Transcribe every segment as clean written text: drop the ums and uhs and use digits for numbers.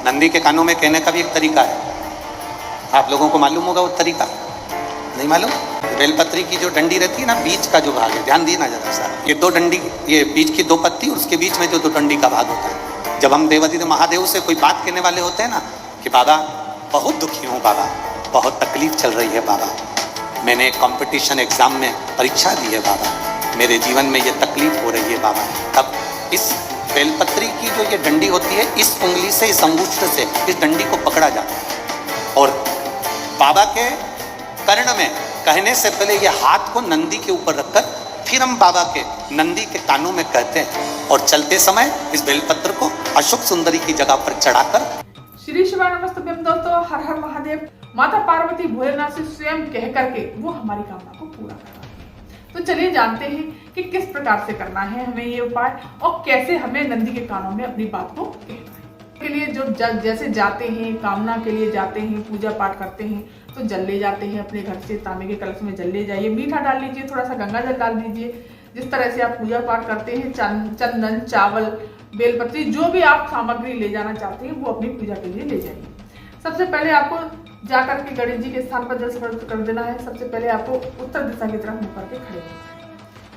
नंदी के कानों में कहने का भी एक तरीका है, आप लोगों को मालूम होगा वो तरीका, नहीं मालूम? बेलपत्री की जो डंडी रहती है ना, बीच का जो भाग है, ध्यान दीजिए ना जरा सा, ये दो डंडी, ये बीच की दो पत्ती, उसके बीच में जो दो डंडी का भाग होता है। जब हम देवादिदेव महादेव से कोई बात कहने वाले होते हैं ना कि बाबा बहुत दुखी हूँ, बाबा बहुत तकलीफ चल रही है, बाबा मैंने कंपटीशन एग्जाम में परीक्षा दी है, बाबा मेरे जीवन में ये तकलीफ हो रही है बाबा, तब इस बेलपत्री की जो ये डंडी होती है, इस उंगली से, इस अंगूष्ठ से इस डंडी को पकड़ा जाता है और बाबा के कर्ण में कहने से पहले ये हाथ को नंदी के ऊपर रखकर फिर हम बाबा के नंदी के कानों में कहते हैं और चलते समय इस बेलपत्र को अशोक सुंदरी की जगह पर चढ़ाकर। श्री शिवाय नमस्तुभ्यम दोस्तों, हर हर महादेव। माता पार्वती भोलेनाथ से स्वयं कह करके वो हमारी कामना को पूरा करवाती है। तो चलिए जानते हैं कि किस प्रकार से करना है हमें ये उपाय और कैसे हमें नंदी के कानों में अपनी बात को कहना है। के लिए जो जैसे जाते हैं, कामना के लिए जाते हैं, पूजा पाठ करते हैं, तो जल ले जाते हैं अपने घर से, तांबे के कलश में जल ले जाइए, मीठा डाल लीजिए, थोड़ा सा गंगा जल डाल दीजिए। जिस तरह से आप पूजा पाठ करते हैं, चंदन, चावल, बेलपत्री, जो भी आप सामग्री ले जाना चाहते हैं वो अपनी पूजा के लिए ले जाइए। सबसे पहले आपको जाकर के गणेश जी के स्थान पर जल समर्पित कर देना है। सबसे पहले आपको उत्तर दिशा की तरफ मुंह करके खड़े होना है।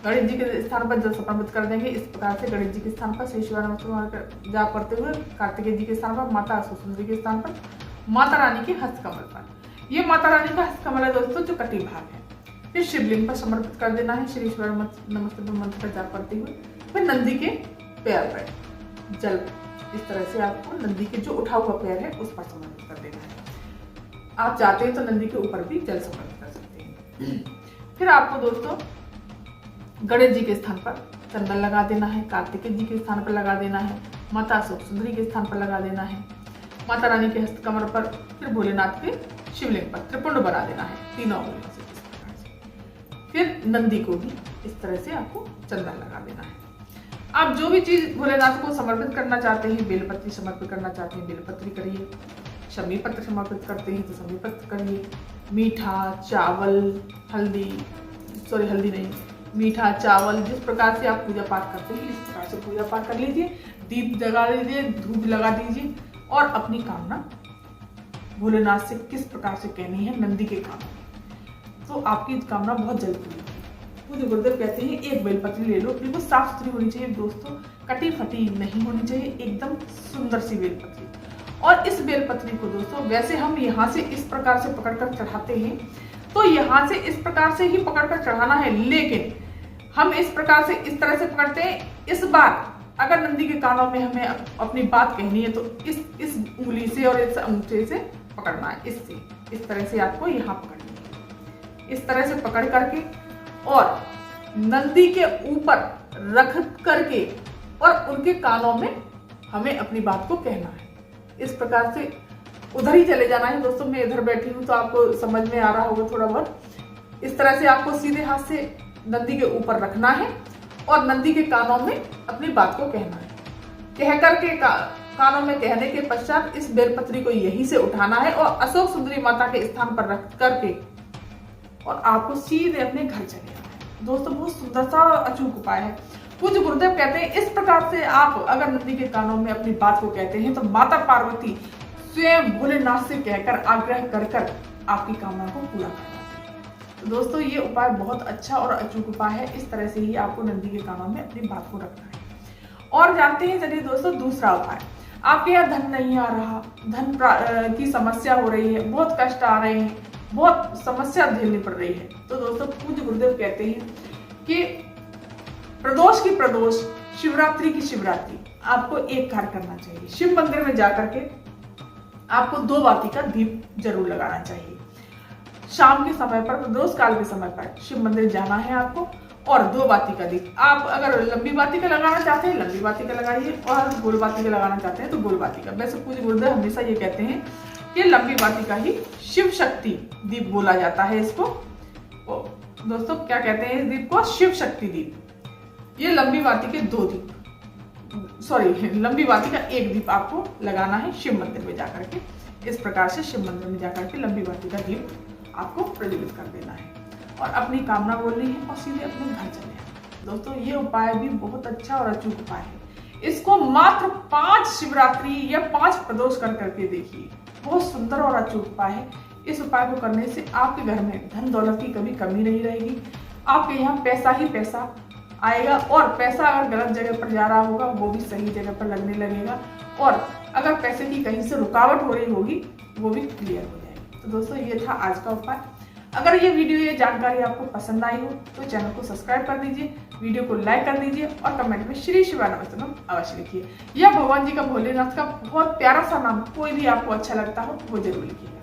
गणेश जी के स्थान पर जल समर्पित कर देंगे। इस प्रकार से गणेश जी के स्थान पर श्री शिवाय नमस्तुभ्यम जाप करते हुए, कार्तिकेय जी के स्थान पर, माता अशोक सुंदरी के स्थान पर, माता रानी के हस्तकमल पर। ये माता रानी का हस्तकमल है दोस्तों, जो कटी भाग है। फिर शिवलिंग पर समर्पित कर देना है श्री शिवाय नमस्तुभ्यम मंत्र का जाप करते हुए। फिर नंदी के पैर पर जल, इस तरह से आपको नंदी के जो उठा हुआ पैर है उस पर समर्पित कर देना है। आप चाहते हैं तो नंदी के ऊपर भी जल समर्पित कर सकते हैं। फिर आपको दोस्तों गणेश जी के स्थान पर चंदन लगा देना है, कार्तिकेय जी के स्थान पर लगा देना है, माता अशोक सुंदरी के स्थान पर लगा देना है, माता रानी के हस्तकमल पर, फिर भोलेनाथ के शिवलिंग पर त्रिपुंड बना देना है तीनों उंगलियों से इस प्रकार से। फिर नंदी को भी इस तरह से आपको चंदन लगा देना है। आप जो भी चीज भोलेनाथ को समर्पित करना चाहते हैं, बेलपत्री समर्पित करना चाहते हैं बेलपत्री करिए, शमी पत्र समर्पित करते हैं तो शमी पत्र करिए, मीठा, चावल, हल्दी नहीं, मीठा, चावल, जिस प्रकार से आप पूजा पाठ करते हैं इस प्रकार से पूजा पाठ कर लीजिए। दीप जगा लीजिए, धूप लगा दीजिए और अपनी कामना भोलेनाथ से किस प्रकार से कहनी है नंदी के कानों में, तो आपकी कामना बहुत जल्द पूरी होगी। पूज्य गुरुदेव कहते हैं एक बेलपत्री ले लो, बिल्कुल साफ सुथरी होनी चाहिए दोस्तों, कटी फटी नहीं होनी चाहिए, एकदम सुंदर सी बेलपत्री। और इस बेलपत्री को दोस्तों वैसे हम यहाँ से इस प्रकार से पकड़कर चढ़ाते हैं, तो यहाँ से इस प्रकार से ही पकड़कर चढ़ाना है, लेकिन हम इस प्रकार से इस तरह से पकड़ते हैं। इस बार अगर नंदी के कानों में हमें अपनी बात कहनी है तो इस उंगली से और इस अंगूठे से पकड़ना है, इससे इस तरह से आपको यहाँ पकड़नी है। इस तरह से पकड़ करके और नंदी के ऊपर रख करके और उनके कानों में हमें अपनी बात को कहना है। इस प्रकार से उधर ही चले जाना है दोस्तों। मैं इधर बैठी हूँ तो आपको समझ में आ रहा होगा थोड़ा बहुत। इस तरह से आपको सीधे हाथ से नंदी के ऊपर रखना है और नंदी के कानों में अपनी बात को कहना है। कह करके कानों में कहने के पश्चात इस बेलपत्री को यहीं से उठाना है और अशोक सुंदरी माता के स्थान पर रख करके और आपको सीधे अपने घर चले जाना है दोस्तों। बहुत सुंदर सा अचूक उपाय है। पूज्य गुरुदेव कहते हैं इस प्रकार से आप अगर नंदी के कानों में अपनी बात को कहते हैं तो माता पार्वती स्वयं भोलेनाथ से कहकर आग्रह कर आपकी कामना को पूरा करवाती है। तो दोस्तों ये उपाय बहुत अच्छा और अचूक उपाय है। इस तरह से ही आपको नंदी के कानों में अपनी बात को रखना है। और जानते हैं चलिए दोस्तों दूसरा उपाय, आपके यहाँ धन नहीं आ रहा, धन की समस्या हो रही है, बहुत कष्ट आ रहे हैं, बहुत समस्या झेलनी पड़ रही है, तो दोस्तों पूज्य गुरुदेव कहते हैं कि प्रदोष की प्रदोष, शिवरात्रि की शिवरात्रि आपको एक कार्य करना चाहिए। शिव मंदिर में जाकर के आपको 2 बाती का दीप जरूर लगाना चाहिए। शाम के समय पर, प्रदोष काल के समय पर शिव मंदिर जाना है आपको और 2 बाती का दीप, आप अगर लंबी बाती का लगाना चाहते हैं लंबी बाती का लगाइए और गोल बाती का लगाना चाहते हैं तो गोल बाती का। वैसे पूज्य गुरुदेव हमेशा ये कहते हैं कि लंबी बाती का ही शिव शक्ति दीप बोला जाता है इसको। दोस्तों क्या कहते हैं इस दीप को? शिव शक्ति दीप। ये लंबी बाती के 2 दीप, लंबी बाती का 1 दीप आपको लगाना है शिव मंदिर में जाकर के। इस प्रकार से शिव मंदिर में जाकर के लंबी बाती का दीप आपको प्रज्वलित कर देना है और अपनी कामना बोलनी है और सीधे अपने घर चले आना। दोस्तों ये उपाय भी बहुत अच्छा और अचूक उपाय है। इसको मात्र 5 शिवरात्रि या 5 प्रदोष करके देखिए। बहुत सुंदर और अचूक उपाय है। इस उपाय को करने से आपके घर में धन दौलत की कभी कमी नहीं रहेगी। आपके यहाँ पैसा ही पैसा आएगा और पैसा अगर गलत जगह पर जा रहा होगा वो भी सही जगह पर लगने लगेगा और अगर पैसे की कहीं से रुकावट हो रही होगी वो भी क्लियर हो जाएगी। तो दोस्तों ये था आज का उपाय। अगर ये वीडियो ये जानकारी आपको पसंद आई हो तो चैनल को सब्सक्राइब कर दीजिए, वीडियो को लाइक कर दीजिए और कमेंट में श्री शिवाय नमस्तुभ्यम अवश्य लिखिए। यह भगवान जी का भोलेनाथ का बहुत प्यारा सा नाम कोई भी आपको अच्छा लगता हो वो जरूर लिखिए।